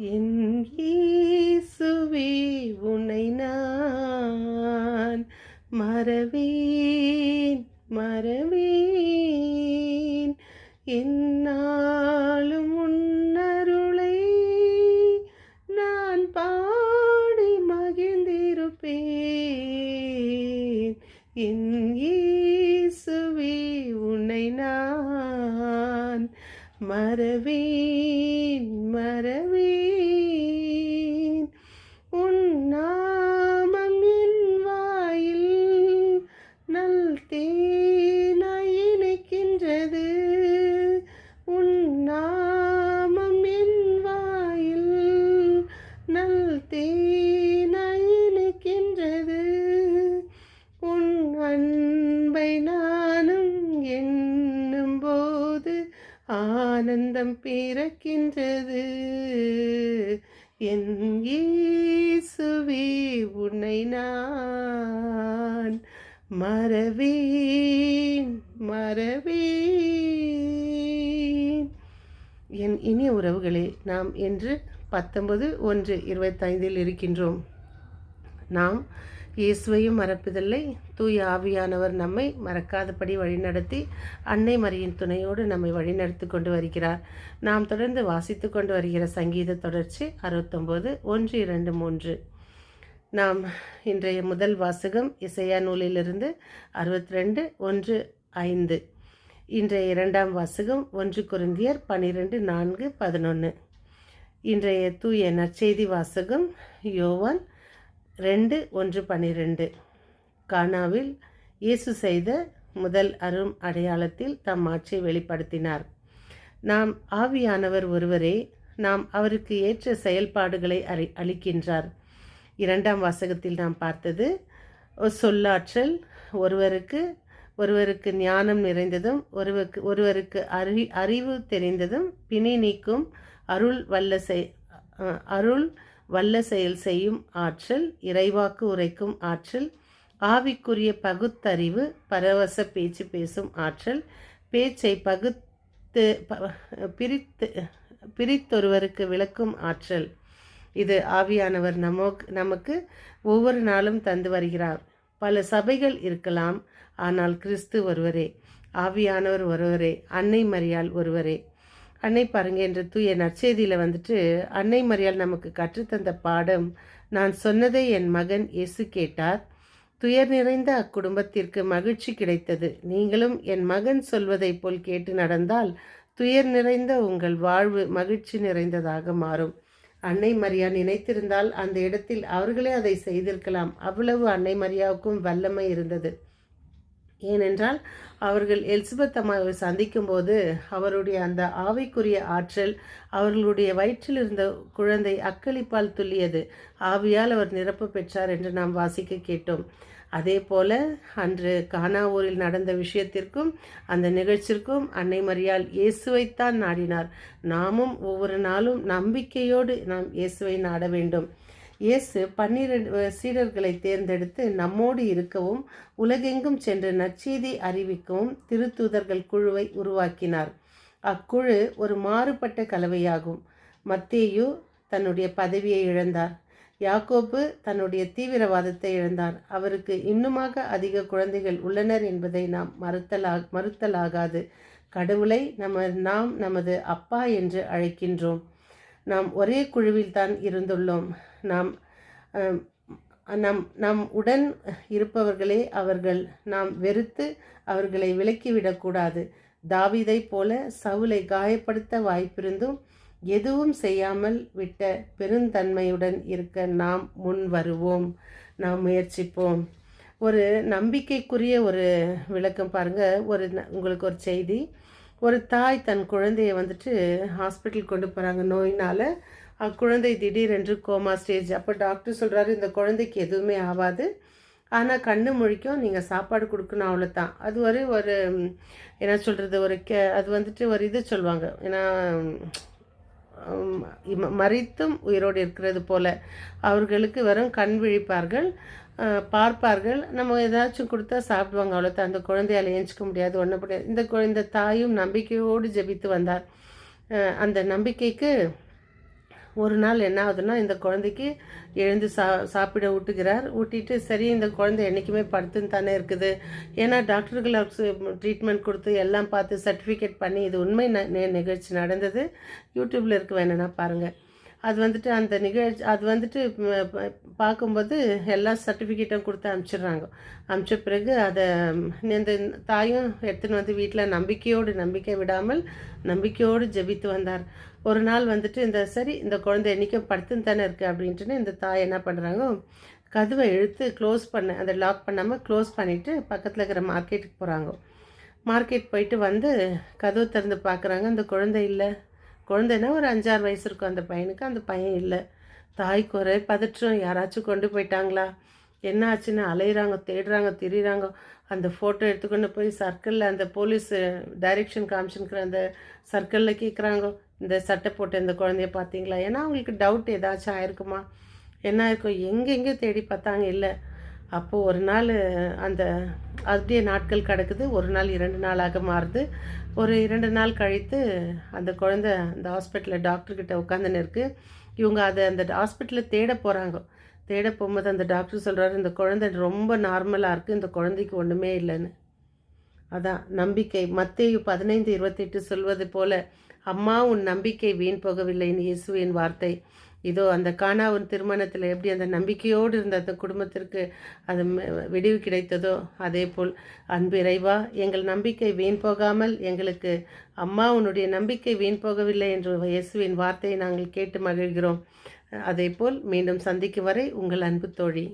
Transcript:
என் இயேசுவே உன்னை நான் மறவேன் மறவேன் என்னாலும் உன்னருளை நான் பாடி மகிழ்ந்திருப்பேன். என் இயேசுவே உன்னை நான் மறவேன் மறவேன் உன் நாமம் என் வாயில் நல் தேனாய் இனிக்கின்றது. உன் நாமம் என் வாயில் நல் தேனாய் இனிக்கின்றது. உன் அன்பை நானும் எண்ணும்போது ஆனந்தம் பிறக்கின்றது. என் இயேசுவே உன்னை நான் மறவேன் மறவேன். என் இனிய உறவுகளே, நாம் இன்று 19/1/25 இருக்கின்றோம். நாம் இயேசுவையும் மறப்பதில்லை, தூய ஆவியானவர் நம்மை மறக்காதபடி வழிநடத்தி அன்னை மரியின் துணையோடு நம்மை வழிநடத்தி கொண்டு வருகிறார். நாம் தொடர்ந்து வாசித்து கொண்டு வருகிற சங்கீத தொடர்ச்சி 69:1-2-3. நாம் இன்றைய முதல் வாசகம் இசையா நூலிலிருந்து 62:1-5. இன்றைய இரண்டாம் வாசகம் 1 கொரிந்தியர் 12:4-11. இன்றைய தூய நற்செய்தி வாசகம் யோவான் 2:1-12. கானாவில் இயேசு செய்த முதல் அரும் அடையாளத்தில் தம் ஆட்சியை வெளிப்படுத்தினார். நாம் ஆவியானவர் ஒருவரே, நாம் அவருக்கு ஏற்ற செயல்பாடுகளை அளிக்கின்றார். இரண்டாம் வாசகத்தில் நாம் பார்த்தது சொல்லாற்றல், ஒருவருக்கு ஞானம் நிறைந்ததும் ஒருவருக்கு அறிவு தெரிந்ததும் பிணை நீக்கும் அருள் வல்ல செயல் செய்யும் ஆற்றல், இறைவாக்கு உரைக்கும் ஆற்றல், ஆவிக்குரிய பகுத்தறிவு, பரவச பேச்சு பேசும் ஆற்றல், பேச்சை பிரித்தொருவருக்கு விளக்கும் ஆற்றல். இது ஆவியானவர் நமக்கு ஒவ்வொரு நாளும் தந்து வருகிறார். பல சபைகள் இருக்கலாம், ஆனால் கிறிஸ்து ஒருவரே, ஆவியானவர் ஒருவரே, அன்னை மரியாள் ஒருவரே. அன்னை பாருங்க, என்ற தூய நற்செய்தியில் அன்னை மரியாள் நமக்கு கற்றுத்தந்த பாடம், நான் சொன்னதை என் மகன் இயேசு கேட்டார், துயர் நிறைந்த அக்குடும்பத்திற்கு மகிழ்ச்சி கிடைத்தது. நீங்களும் என் மகன் சொல்வதை போல் கேட்டு நடந்தால் துயர் நிறைந்த உங்கள் வாழ்வு மகிழ்ச்சி நிறைந்ததாக மாறும். அன்னை மரியா நினைத்திருந்தால் அந்த இடத்தில் அவர்களே அதை செய்திருக்கலாம். அவ்வளவு அன்னை மரியாவுக்கும் வல்லமை இருந்தது. ஏனென்றால் அவர்கள் எலிசபெத் அம்மாவை சந்திக்கும் போது அவருடைய அந்த ஆவிக்குரிய ஆற்றல், அவர்களுடைய வயிற்றில் இருந்த குழந்தை அக்களிப்பால் துள்ளியது. ஆவியால் அவர் நிரப்ப பெற்றார் என்று நாம் வாசிக்க கேட்டோம். அதே போல அன்று கானா ஊரில் நடந்த விஷயத்திற்கும் அந்த நிகழ்ச்சிக்கும் அன்னை மரியாள் இயேசுவைத்தான் நாடினார். நாமும் ஒவ்வொரு நாளும் நம்பிக்கையோடு நாம் இயேசுவை நாட வேண்டும். இயேசு 12 சீடர்களை தேர்ந்தெடுத்து நம்மோடு இருக்கவும் உலகெங்கும் சென்று நற்செய்தி அறிவிக்கவும் திருத்தூதர்கள் குழுவை உருவாக்கினார். அக்குழு ஒரு மாறுபட்ட கலவையாகும். மத்தேயு தன்னுடைய பதவியை இழந்தார். யாக்கோபு தன்னுடைய தீவிரவாதத்தை இழந்தார். அவருக்கு இன்னுமாக அதிக குழந்தைகள் உள்ளனர் என்பதை நாம் மறுத்தலாகாது. கடவுளை நாம் நமது அப்பா என்று அழைக்கின்றோம். நாம் ஒரே குழுவில் தான் இருந்துள்ளோம். நம் உடன் இருப்பவர்களே அவர்கள். நாம் வெறுத்து அவர்களை விலக்கிவிடக்கூடாது. தாவீதை போல சவுலை காயப்படுத்த வாய்ப்பிருந்தும் எதுவும் செய்யாமல் விட்ட பெருந்தன்மையுடன் இருக்க நாம் முன் வருவோம். நாம் முயற்சிப்போம். ஒரு நம்பிக்கைக்குரிய ஒரு விளக்கம் பாருங்கள். உங்களுக்கு ஒரு செய்தி. ஒரு தாய் தன் குழந்தையை ஹாஸ்பிட்டல் கொண்டு போகிறாங்க நோயினால். குழந்தை திடீரென்று கோமா ஸ்டேஜ். அப்போ டாக்டர் சொல்கிறாரு, இந்த குழந்தைக்கு எதுவுமே ஆகாது, ஆனால் கண்ணு முழிக்கும், நீங்கள் சாப்பாடு கொடுக்கணும், அவ்வளோதான். அது ஒரு என்ன சொல்கிறது, அது ஒரு இது சொல்லுவாங்க, ஏன்னா மரித்தும் உயிரோடு இருக்கிறது போல. அவர்களுக்கு வெறும் கண் விழிப்பார்கள், பார்ப்பார்கள், நம்ம ஏதாச்சும் கொடுத்தா சாப்பிடுவாங்க, அவ்வளோதான். அந்த குழந்தையால் ஏஞ்சிக்க முடியாது, ஒன்றும் முடியாது. இந்த தாயும் நம்பிக்கையோடு ஜெபித்து வந்தார். அந்த நம்பிக்கைக்கு ஒரு நாள் என்ன ஆகுதுன்னா, இந்த குழந்தைக்கு எழுந்து சாப்பிட ஊட்டுகிறார். ஊட்டிட்டு சரி இந்த குழந்தை என்றைக்குமே படுத்துன்னு தானே இருக்குது. ஏன்னா டாக்டர்கள் ட்ரீட்மெண்ட் கொடுத்து எல்லாம் பார்த்து சர்டிஃபிகேட் பண்ணி இது உண்மை நிகழ்ச்சி நடந்தது. யூடியூப்பில் இருக்க வேணும்னா பாருங்கள். அது வந்துட்டு அந்த நிகழ்ச்சி அது வந்துட்டு பார்க்கும்போது எல்லா சர்டிஃபிகேட்டும் கொடுத்து அனுப்பிச்சிடுறாங்க. அனுப்பிச்ச பிறகு அதை இந்த தாயும் எடுத்துன்னு வந்து வீட்டில் நம்பிக்கை விடாமல் நம்பிக்கையோடு ஜெபித்து வந்தார். ஒரு நாள் வந்துட்டு இந்த குழந்தை என்றைக்கும் படுத்துன்னு தானே இருக்குது அப்படின்ட்டுன்னு இந்த தாய் என்ன பண்ணுறாங்க, கதவை இழுத்து அந்த லாக் பண்ணாமல் க்ளோஸ் பண்ணிவிட்டு பக்கத்தில் இருக்கிற மார்க்கெட்டுக்கு போகிறாங்க. மார்க்கெட் போயிட்டு வந்து கதவை திறந்து பார்க்குறாங்க, அந்த குழந்தை இல்லை. குழந்தைன்னா ஒரு 5-6 வயசு இருக்கும் அந்த பையனுக்கு. அந்த பையன் இல்லை. தாய்க்கு ஒரே பதற்றம், யாராச்சும் கொண்டு போயிட்டாங்களா, என்ன ஆச்சுன்னு அலையிறாங்க, தேடுறாங்க, திரியிறாங்க. அந்த ஃபோட்டோ எடுத்துக்கொண்டு போய் சர்க்கிளில் அந்த போலீஸ் டைரெக்ஷன் காமிச்சுன்னுக்கிற அந்த சர்க்கிளில் கேட்குறாங்க, இந்த சட்டை போட்ட இந்த குழந்தைய பார்த்தீங்களா? ஏன்னா அவங்களுக்கு டவுட் ஏதாச்சும் ஆயிருக்குமா, என்ன ஆயிருக்கும், எங்கெங்கே தேடி பார்த்தாங்க, இல்லை. அப்போது ஒரு நாள் அந்த அப்படியே நாட்கள் கிடக்குது. ஒரு நாள் 2 நாளாக மாறுது. ஒரு 2 நாள் கழித்து அந்த குழந்தை அந்த ஹாஸ்பிட்டலில் டாக்டர்கிட்ட உட்காந்துன்னு இருக்குது. இவங்க அந்த ஹாஸ்பிட்டலில் தேட போகிறாங்க. தேட போகும்போது அந்த டாக்டர் சொல்கிறாரு, இந்த குழந்தை ரொம்ப நார்மலாக இருக்குது, இந்த குழந்தைக்கு ஒன்றுமே இல்லைன்னு. அதான் நம்பிக்கை. மத்தேயு 15:28 சொல்வது போல, அம்மா உன் நம்பிக்கை வீண் போகவில்லைன்னு இயேசுவின் வார்த்தை. இதோ அந்த கானாவின் திருமணத்தில் எப்படி அந்த நம்பிக்கையோடு இருந்த அந்த குடும்பத்திற்கு அது விடிவு கிடைத்ததோ, அதே போல் அன்பு இறைவா, எங்கள் நம்பிக்கை வீண் போகாமல் எங்களுக்கு அம்மா உன்னுடைய நம்பிக்கை வீண் போகவில்லை என்று இயேசுவின் வார்த்தையை நாங்கள் கேட்டு மகிழ்கிறோம். அதே போல் மீண்டும் சந்திக்கும் வரை உங்கள் அன்பு தோழி.